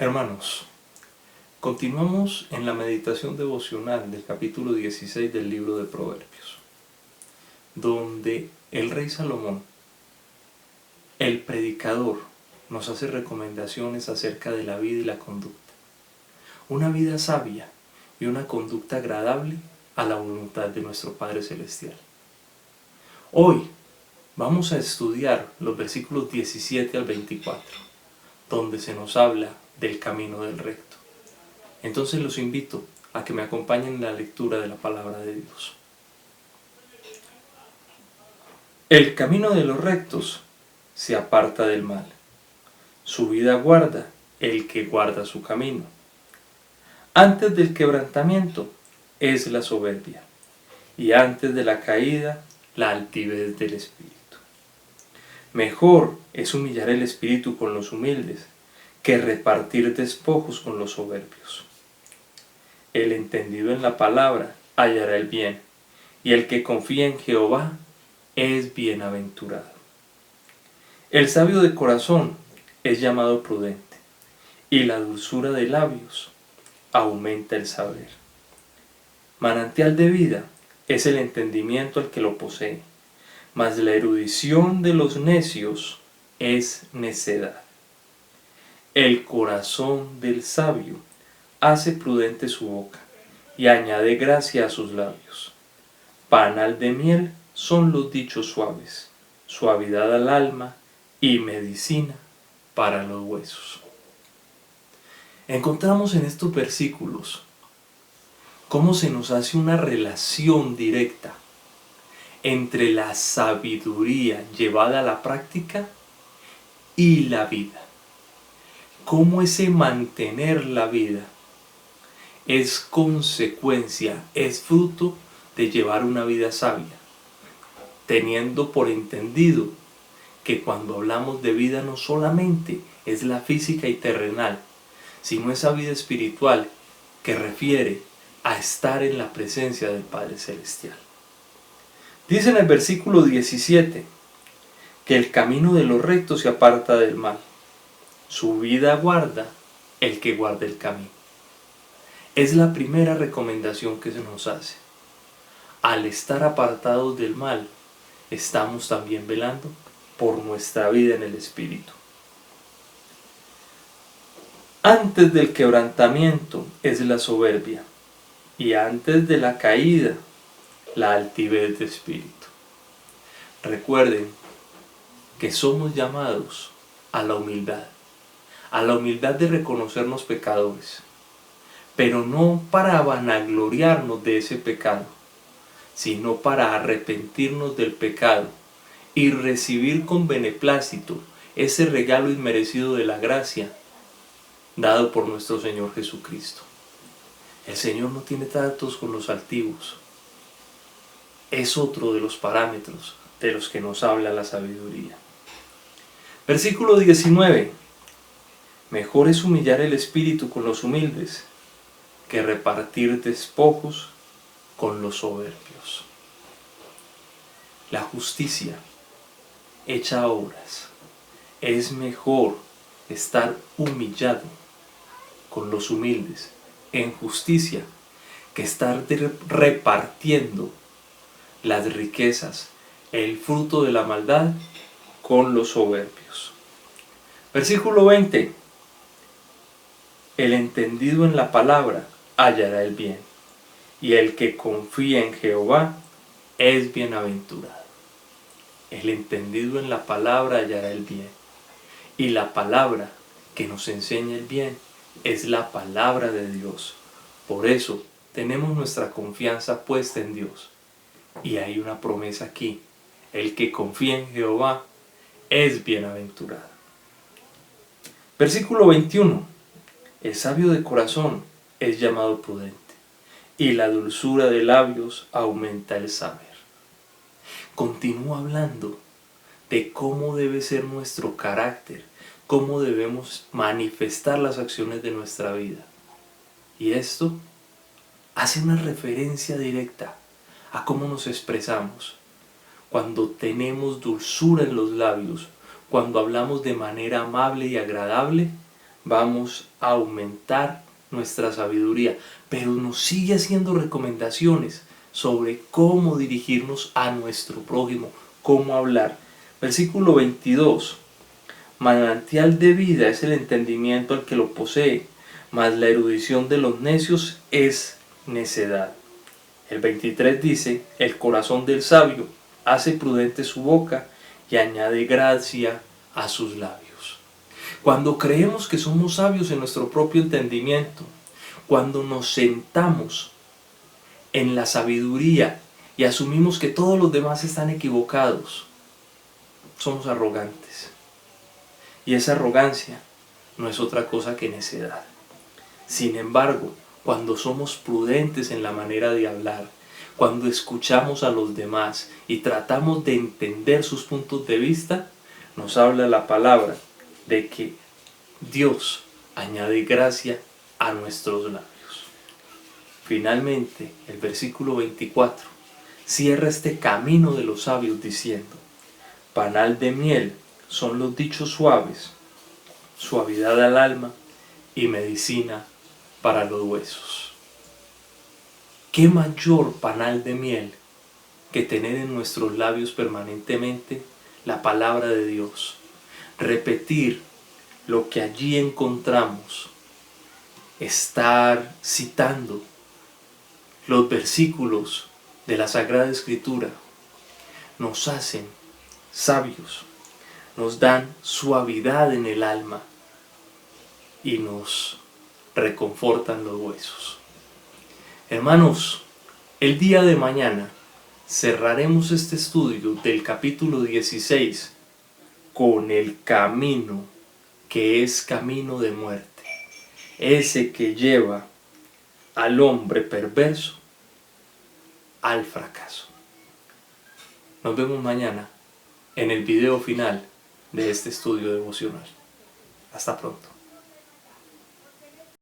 Hermanos, continuamos en la meditación devocional del capítulo 16 del libro de Proverbios, donde el rey Salomón, el predicador, nos hace recomendaciones acerca de la vida y la conducta. Una vida sabia y una conducta agradable a la voluntad de nuestro Padre Celestial. Hoy vamos a estudiar los versículos 17 al 24, donde se nos habla del camino del recto. Entonces los invito a que me acompañen en la lectura de la palabra de Dios. El camino de los rectos se aparta del mal. Su vida guarda el que guarda su camino. Antes del quebrantamiento es la soberbia, y antes de la caída la altivez del espíritu. Mejor es humillar el espíritu con los humildes que repartir despojos con los soberbios. El entendido en la palabra hallará el bien, y el que confía en Jehová es bienaventurado. El sabio de corazón es llamado prudente, y la dulzura de labios aumenta el saber. Manantial de vida es el entendimiento al que lo posee, mas la erudición de los necios es necedad. El corazón del sabio hace prudente su boca, y añade gracia a sus labios. Panal de miel son los dichos suaves, suavidad al alma y medicina para los huesos. Encontramos en estos versículos cómo se nos hace una relación directa entre la sabiduría llevada a la práctica y la vida. Cómo ese mantener la vida es consecuencia, es fruto de llevar una vida sabia, teniendo por entendido que cuando hablamos de vida no solamente es la física y terrenal, sino esa vida espiritual que refiere a estar en la presencia del Padre Celestial. Dice en el versículo 17 que el camino de los rectos se aparta del mal. Su vida guarda el que guarda el camino. Es la primera recomendación que se nos hace. Al estar apartados del mal, estamos también velando por nuestra vida en el Espíritu. Antes del quebrantamiento es la soberbia, y antes de la caída, la altivez de espíritu. Recuerden que somos llamados a la humildad de reconocernos pecadores, pero no para vanagloriarnos de ese pecado, sino para arrepentirnos del pecado y recibir con beneplácito ese regalo inmerecido de la gracia dado por nuestro Señor Jesucristo. El Señor no tiene tratos con los altivos. Es otro de los parámetros de los que nos habla la sabiduría. Versículo 19. Mejor es humillar el espíritu con los humildes que repartir despojos con los soberbios. La justicia hecha a obras. Es mejor estar humillado con los humildes en justicia que estar repartiendo las riquezas, el fruto de la maldad con los soberbios. Versículo 20. El entendido en la palabra hallará el bien, y el que confía en Jehová es bienaventurado. El entendido en la palabra hallará el bien, y la palabra que nos enseña el bien es la palabra de Dios. Por eso tenemos nuestra confianza puesta en Dios. Y hay una promesa aquí: el que confía en Jehová es bienaventurado. Versículo 21. El sabio de corazón es llamado prudente, y la dulzura de labios aumenta el saber. Continúa hablando de cómo debe ser nuestro carácter, cómo debemos manifestar las acciones de nuestra vida. Y esto hace una referencia directa a cómo nos expresamos. Cuando tenemos dulzura en los labios, cuando hablamos de manera amable y agradable, vamos a aumentar nuestra sabiduría, pero nos sigue haciendo recomendaciones sobre cómo dirigirnos a nuestro prójimo, cómo hablar. Versículo 22. Manantial de vida es el entendimiento al que lo posee, mas la erudición de los necios es necedad. El 23 dice, el corazón del sabio hace prudente su boca y añade gracia a sus labios. Cuando creemos que somos sabios en nuestro propio entendimiento, cuando nos sentamos en la sabiduría y asumimos que todos los demás están equivocados, somos arrogantes. Y esa arrogancia no es otra cosa que necedad. Sin embargo, cuando somos prudentes en la manera de hablar, cuando escuchamos a los demás y tratamos de entender sus puntos de vista, nos habla la palabra de que Dios añade gracia a nuestros labios. Finalmente, el versículo 24 cierra este camino de los sabios diciendo, panal de miel son los dichos suaves, suavidad al alma y medicina para los huesos. ¿Qué mayor panal de miel que tener en nuestros labios permanentemente la palabra de Dios? Repetir lo que allí encontramos, estar citando los versículos de la Sagrada Escritura, nos hacen sabios, nos dan suavidad en el alma y nos reconfortan los huesos. Hermanos, el día de mañana cerraremos este estudio del capítulo 16 con el camino que es camino de muerte, ese que lleva al hombre perverso al fracaso. Nos vemos mañana en el video final de este estudio devocional. Hasta pronto.